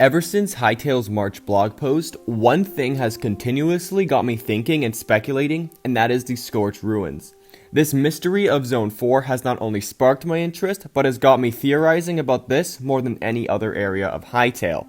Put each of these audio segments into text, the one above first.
Ever since Hytale's March blog post, one thing has continuously got me thinking and speculating, and that is the Scorched ruins. This mystery of Zone 4 has not only sparked my interest, but has got me theorizing about this more than any other area of Hytale.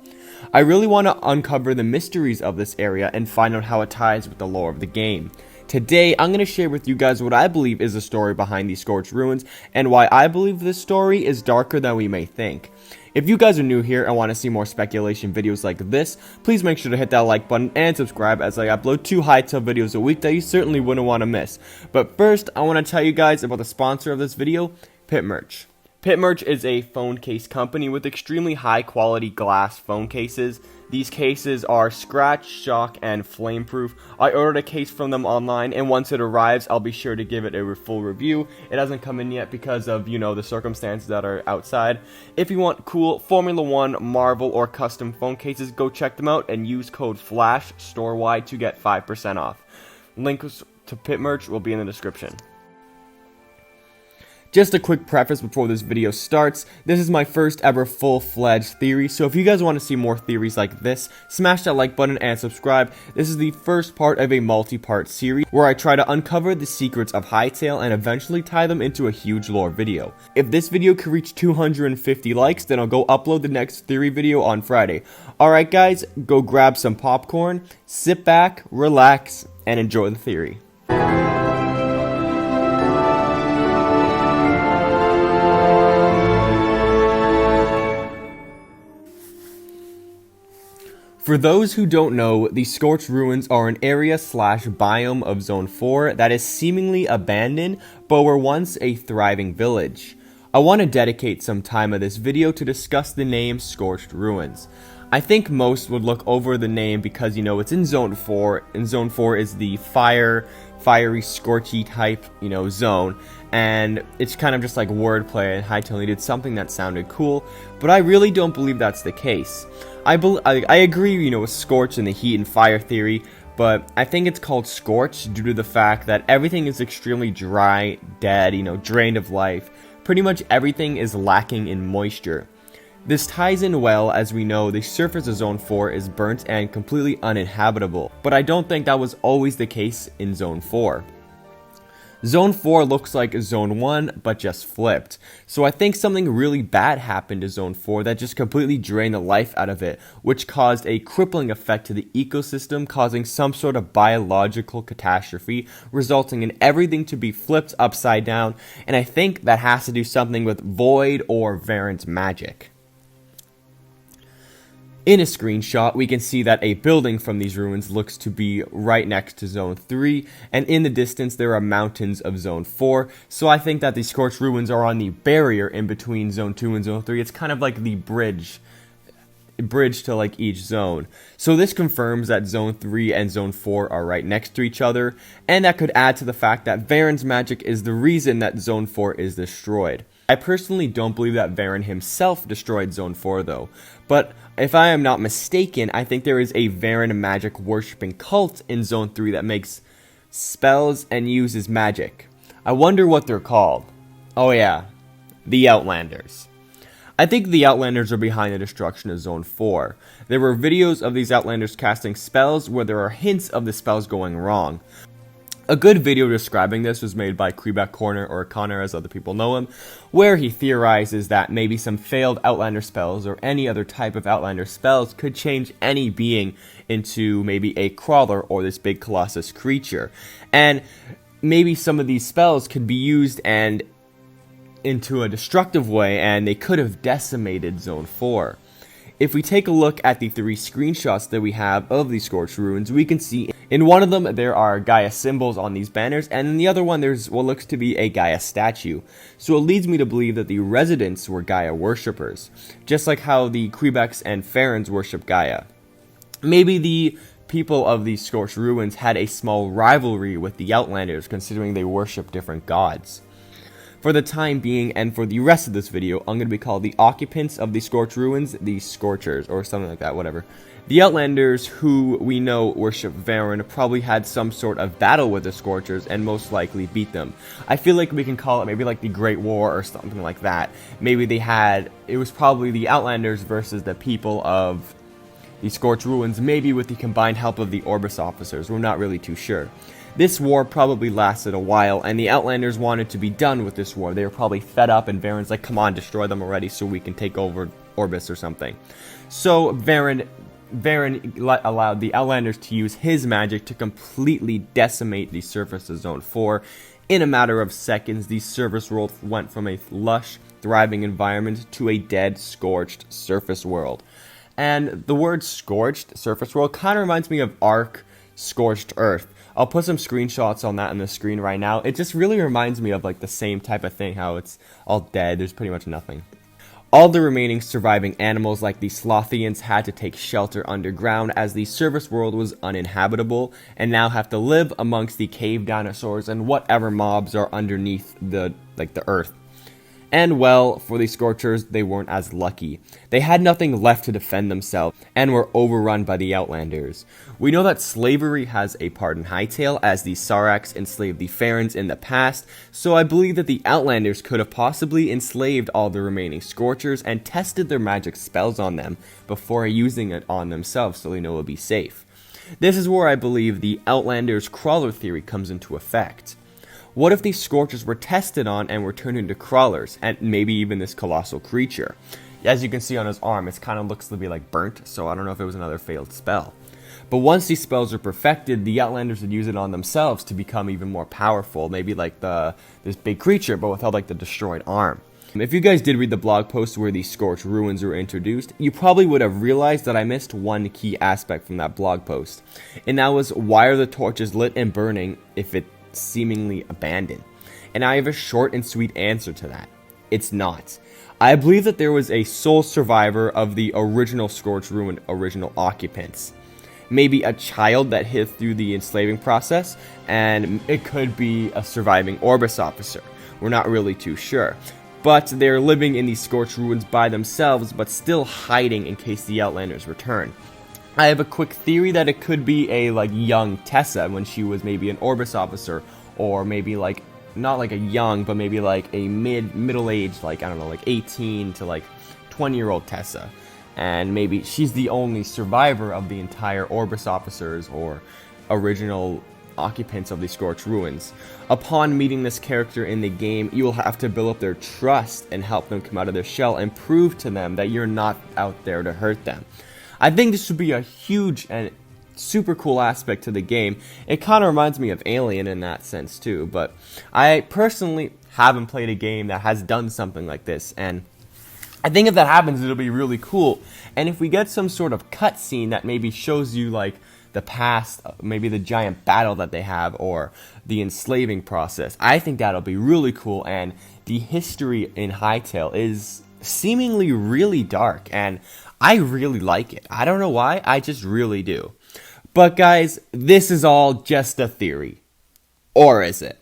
I really want to uncover the mysteries of this area and find out how it ties with the lore of the game. Today, I'm going to share with you guys what I believe is the story behind these Scorched ruins, and why I believe this story is darker than we may think. If you guys are new here and want to see more speculation videos like this, please make sure to hit that like button and subscribe, as I upload 2 Hytale videos a week that you certainly wouldn't want to miss. But first, I want to tell you guys about the sponsor of this video, Pitmerch. Pitmerch is a phone case company with extremely high quality glass phone cases. These cases are scratch, shock, and flame proof. I ordered a case from them online, and once it arrives, I'll be sure to give it a full review. It hasn't come in yet because of, the circumstances that are outside. If you want cool Formula 1, Marvel, or custom phone cases, go check them out and use code FLASH storewide to get 5% off. Links to Pitmerch will be in the description. Just a quick preface before this video starts, this is my first ever full-fledged theory, so if you guys want to see more theories like this, smash that like button and subscribe. This is the first part of a multi-part series, where I try to uncover the secrets of Hytale and eventually tie them into a huge lore video. If this video can reach 250 likes, then I'll go upload the next theory video on Friday. Alright guys, go grab some popcorn, sit back, relax, and enjoy the theory. For those who don't know, the Scorched ruins are an area/biome of Zone 4 that is seemingly abandoned, but were once a thriving village. I want to dedicate some time of this video to discuss the name Scorched ruins. I think most would look over the name because, it's in Zone 4, and Zone 4 is the fiery, scorchy type, zone, and it's kind of just like wordplay, and Hytale needed something that sounded cool, but I really don't believe that's the case. I agree, with Scorched and the heat and fire theory, but I think it's called Scorched due to the fact that everything is extremely dry, dead, drained of life. Pretty much everything is lacking in moisture. This ties in well, as we know the surface of Zone 4 is burnt and completely uninhabitable, but I don't think that was always the case in Zone 4. Zone 4 looks like Zone 1, but just flipped. So I think something really bad happened to Zone 4 that just completely drained the life out of it, which caused a crippling effect to the ecosystem, causing some sort of biological catastrophe, resulting in everything to be flipped upside down, and I think that has to do something with Void or Varan's magic. In a screenshot, we can see that a building from these ruins looks to be right next to Zone 3, and in the distance there are mountains of Zone 4, so I think that the Scorched ruins are on the barrier in between Zone 2 and Zone 3. It's kind of like the bridge to like each zone. So this confirms that Zone 3 and Zone 4 are right next to each other, and that could add to the fact that Varan's magic is the reason that Zone 4 is destroyed. I personally don't believe that Varan himself destroyed Zone 4 though, but if I am not mistaken, I think there is a Varan magic worshipping cult in Zone 3 that makes spells and uses magic. I wonder what they're called. Oh yeah, the Outlanders. I think the Outlanders are behind the destruction of Zone 4. There were videos of these Outlanders casting spells where there are hints of the spells going wrong. A good video describing this was made by Quebec Corner, or Connor as other people know him, where he theorizes that maybe some failed Outlander spells or any other type of Outlander spells could change any being into maybe a crawler or this big colossus creature. And maybe some of these spells could be used and into a destructive way, and they could have decimated Zone 4. If we take a look at the 3 screenshots that we have of the Scorched ruins, we can see in one of them there are Gaia symbols on these banners, and in the other one there's what looks to be a Gaia statue. So it leads me to believe that the residents were Gaia worshippers, just like how the Quebecs and Farans worship Gaia. Maybe the people of the Scorched ruins had a small rivalry with the Outlanders, considering they worship different gods. For the time being, and for the rest of this video, I'm going to be called the occupants of the Scorched Ruins, the Scorchers, or something like that, whatever. The Outlanders, who we know worship Varen, probably had some sort of battle with the Scorchers and most likely beat them. I feel like we can call it maybe like the Great War or something like that. Maybe it was probably the Outlanders versus the people of the Scorched Ruins, maybe with the combined help of the Orbis officers. We're not really too sure. This war probably lasted a while, and the Outlanders wanted to be done with this war. They were probably fed up, and Varen's like, come on, destroy them already so we can take over Orbis or something. So Varen allowed the Outlanders to use his magic to completely decimate the surface of Zone 4. In a matter of seconds, the surface world went from a lush, thriving environment to a dead, scorched surface world. And the word scorched surface world kind of reminds me of Ark, Scorched Earth. I'll put some screenshots on that on the screen right now. It just really reminds me of like the same type of thing, how it's all dead, there's pretty much nothing. All the remaining surviving animals like the Slothians had to take shelter underground as the surface world was uninhabitable and now have to live amongst the cave dinosaurs and whatever mobs are underneath the earth. And well, for the Scorchers, they weren't as lucky. They had nothing left to defend themselves, and were overrun by the Outlanders. We know that slavery has a part in Hytale, as the Saraks enslaved the Farrens in the past, so I believe that the Outlanders could have possibly enslaved all the remaining Scorchers and tested their magic spells on them before using it on themselves so they know it would be safe. This is where I believe the Outlanders' crawler theory comes into effect. What if these Scorchers were tested on and were turned into crawlers, and maybe even this colossal creature? As you can see on his arm, it kind of looks to be like burnt, so I don't know if it was another failed spell. But once these spells are perfected, the Outlanders would use it on themselves to become even more powerful, maybe like this big creature, but without like the destroyed arm. If you guys did read the blog post where the Scorched Ruins were introduced, you probably would have realized that I missed one key aspect from that blog post, and that was, why are the torches lit and burning if it's seemingly abandoned? And I have a short and sweet answer to that. It's not. I believe that there was a sole survivor of the original Scorched Ruin original occupants. Maybe a child that hid through the enslaving process, and it could be a surviving Orbis officer. We're not really too sure. But they're living in these Scorched Ruins by themselves, but still hiding in case the Outlanders return. I have a quick theory that it could be a young Tessa when she was maybe an Orbis officer, or maybe not like a young, but maybe like a middle-aged, I don't know, 18 to 20-year-old Tessa. And maybe she's the only survivor of the entire Orbis officers or original occupants of the Scorched Ruins. Upon meeting this character in the game, you will have to build up their trust and help them come out of their shell and prove to them that you're not out there to hurt them. I think this would be a huge and super cool aspect to the game. It kind of reminds me of Alien in that sense too, but I personally haven't played a game that has done something like this, and I think if that happens, it'll be really cool. And if we get some sort of cutscene that maybe shows you the past, maybe the giant battle that they have, or the enslaving process, I think that'll be really cool. And the history in Hytale is seemingly really dark, and I really like it. I don't know why, I just really do. But guys, this is all just a theory. Or is it?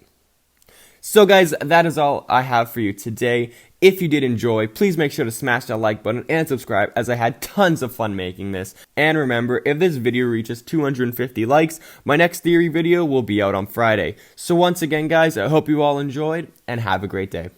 So guys, that is all I have for you today. If you did enjoy, please make sure to smash that like button and subscribe, as I had tons of fun making this. And remember, if this video reaches 250 likes, my next theory video will be out on Friday. So once again guys, I hope you all enjoyed, and have a great day.